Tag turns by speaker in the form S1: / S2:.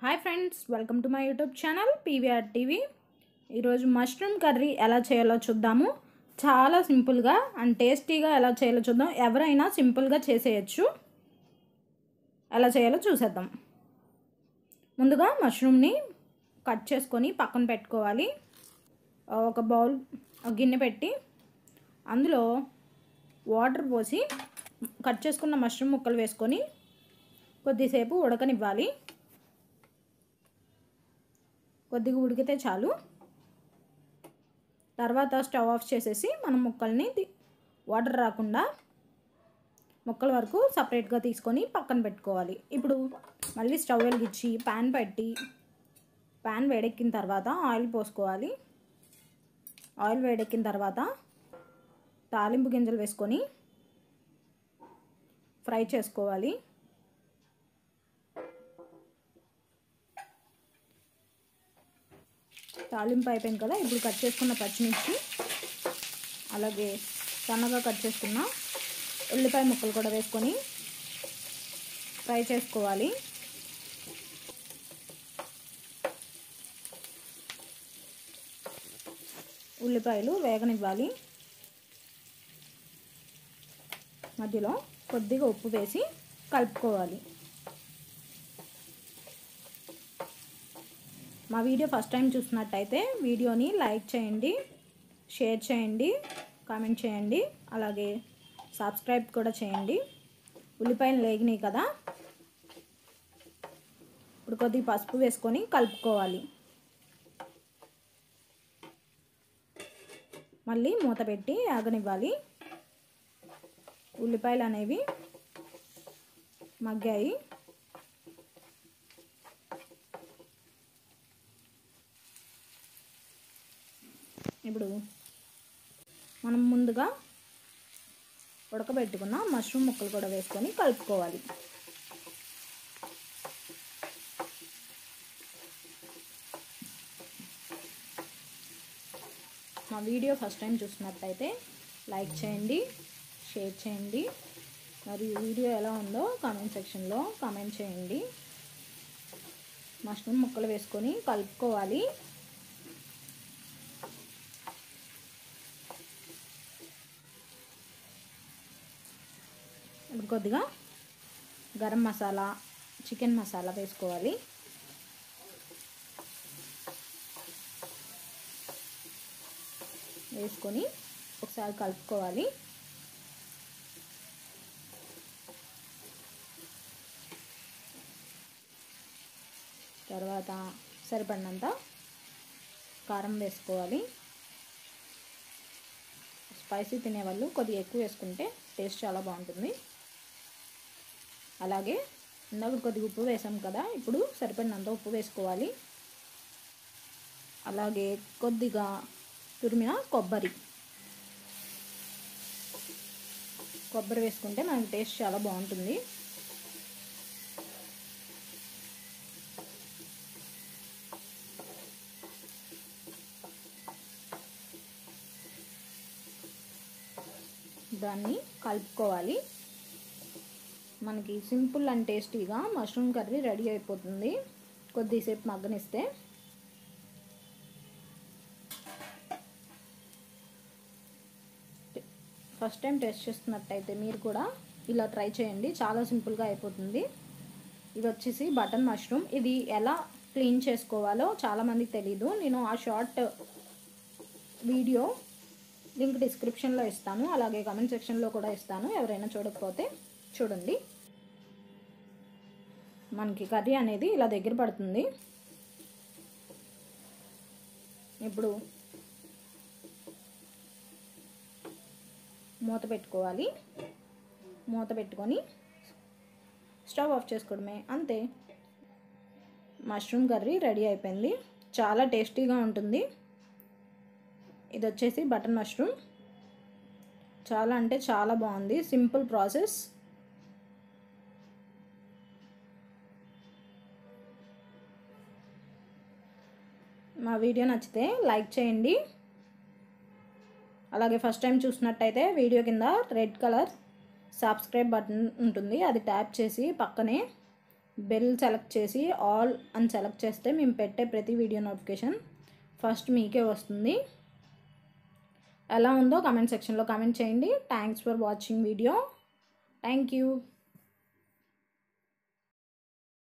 S1: Hi friends, welcome to my YouTube channel PVR TV. ఈరోజు mushroom curry ఎలా చేయాలో చూద్దాము. చాలా సింపుల్గా అండ్ టేస్టీగా ఎలా చేయాలో చూద్దాం. ఎవరైనా సింపుల్గా చేసేయచ్చు. ఎలా చేయాలో చూసేద్దాం. ముందుగా మష్రూమ్ని కట్ చేసుకొని పక్కన పెట్టుకోవాలి. ఒక బౌల్ గిన్నె పెట్టి అందులో వాటర్ పోసి కట్ చేసుకున్న మష్రూమ్ ముక్కలు వేసుకొని కొద్దిసేపు ఉడకనివ్వాలి. కొద్దిగా ఉడికితే చాలు. తర్వాత స్టవ్ ఆఫ్ చేసేసి మనం ముక్కల్ని వాటర్ రాకుండా ముక్కల వరకు సపరేట్గా తీసుకొని పక్కన పెట్టుకోవాలి. ఇప్పుడు మళ్ళీ స్టవ్ వెలిగించి ప్యాన్ పెట్టి ప్యాన్ వేడెక్కిన తర్వాత ఆయిల్ పోసుకోవాలి. ఆయిల్ వేడెక్కిన తర్వాత తాలింపు గింజలు వేసుకొని ఫ్రై చేసుకోవాలి. తాలింపు అయిపోయింది కదా. ఇప్పుడు కట్ చేసుకున్న పచ్చిమిర్చి, అలాగే సన్నగా కట్ చేసుకున్న ఉల్లిపాయ ముక్కలు కూడా వేసుకొని ఫ్రై చేసుకోవాలి. ఉల్లిపాయలు వేగనివ్వాలి. మధ్యలో కొద్దిగా ఉప్పు వేసి కలుపుకోవాలి. మా వీడియో ఫస్ట్ టైం చూసినట్టయితే వీడియోని లైక్ చేయండి, షేర్ చేయండి, కామెంట్ చేయండి, అలాగే సబ్స్క్రైబ్ కూడా చేయండి. ఉల్లిపాయలు వేగినాయి కదా. ఇప్పుడు కొద్దిగా పసుపు వేసుకొని కలుపుకోవాలి. మళ్ళీ మూత పెట్టి ఆగనివ్వాలి. ఉల్లిపాయలు అనేవి మగ్గాయి. ఇప్పుడు మనం ముందుగా ఉడకబెట్టుకున్న మష్రూమ్ ముక్కలు కూడా వేసుకొని కలుపుకోవాలి. మా వీడియో ఫస్ట్ టైం చూసినట్టయితే లైక్ చేయండి, షేర్ చేయండి, మరియు వీడియో ఎలా ఉందో కామెంట్ సెక్షన్లో కామెంట్ చేయండి. మష్రూమ్ ముక్కలు వేసుకొని కలుపుకోవాలి. ఇప్పుడు కొద్దిగా గరం మసాలా, చికెన్ మసాలా వేసుకోవాలి. వేసుకొని ఒకసారి కలుపుకోవాలి. తర్వాత సరిపడినంత కారం వేసుకోవాలి. స్పైసీ తినేవాళ్ళు కొద్దిగా ఎక్కువ వేసుకుంటే టేస్ట్ చాలా బాగుంటుంది. అలాగే ఇందాక కొద్దిగా ఉప్పు వేసాం కదా, ఇప్పుడు సరిపడినంత ఉప్పు వేసుకోవాలి. అలాగే కొద్దిగా తురిమిన కొబ్బరి వేసుకుంటే మనకి టేస్ట్ చాలా బాగుంటుంది. దాన్ని కలుపుకోవాలి. మనకి సింపుల్ అండ్ టేస్టీగా మష్రూమ్ కర్రీ రెడీ అయిపోతుంది కొద్దిసేపు మగ్గనిస్తే. ఫస్ట్ టైం టేస్ట్ చేస్తున్నట్టయితే మీరు కూడా ఇలా ట్రై చేయండి. చాలా సింపుల్గా అయిపోతుంది. ఇది వచ్చేసి బటన్ మష్రూమ్. ఇది ఎలా క్లీన్ చేసుకోవాలో చాలామందికి తెలీదు. నేను ఆ షార్ట్ వీడియో లింక్ డిస్క్రిప్షన్లో ఇస్తాను, అలాగే కామెంట్ సెక్షన్లో కూడా ఇస్తాను. ఎవరైనా చూడకపోతే చూడండి. మనకి కర్రీ అనేది ఇలా దగ్గర పడుతుంది. ఇప్పుడు మూత పెట్టుకోవాలి. మూత పెట్టుకొని స్టవ్ ఆఫ్ చేసుకోవడమే, అంతే. మష్రూమ్ కర్రీ రెడీ అయిపోయింది. చాలా టేస్టీగా ఉంటుంది. ఇది వచ్చేసి బటన్ మష్రూమ్. చాలా అంటే చాలా బాగుంది. Simple process. మా వీడియో నచ్చితే లైక్ చేయండి. అలాగే ఫస్ట్ టైం చూసినట్టయితే వీడియో కింద రెడ్ కలర్ సబ్స్క్రైబ్ బటన్ ఉంటుంది, అది ట్యాప్ చేసి పక్కనే బెల్ సెలెక్ట్ చేసి ఆల్ అని సెలెక్ట్ చేస్తే మేము పెట్టే ప్రతి వీడియో నోటిఫికేషన్ ఫస్ట్ మీకే వస్తుంది. ఎలా ఉందో కామెంట్ సెక్షన్లో కామెంట్ చేయండి. Thanks for watching video. Thank you.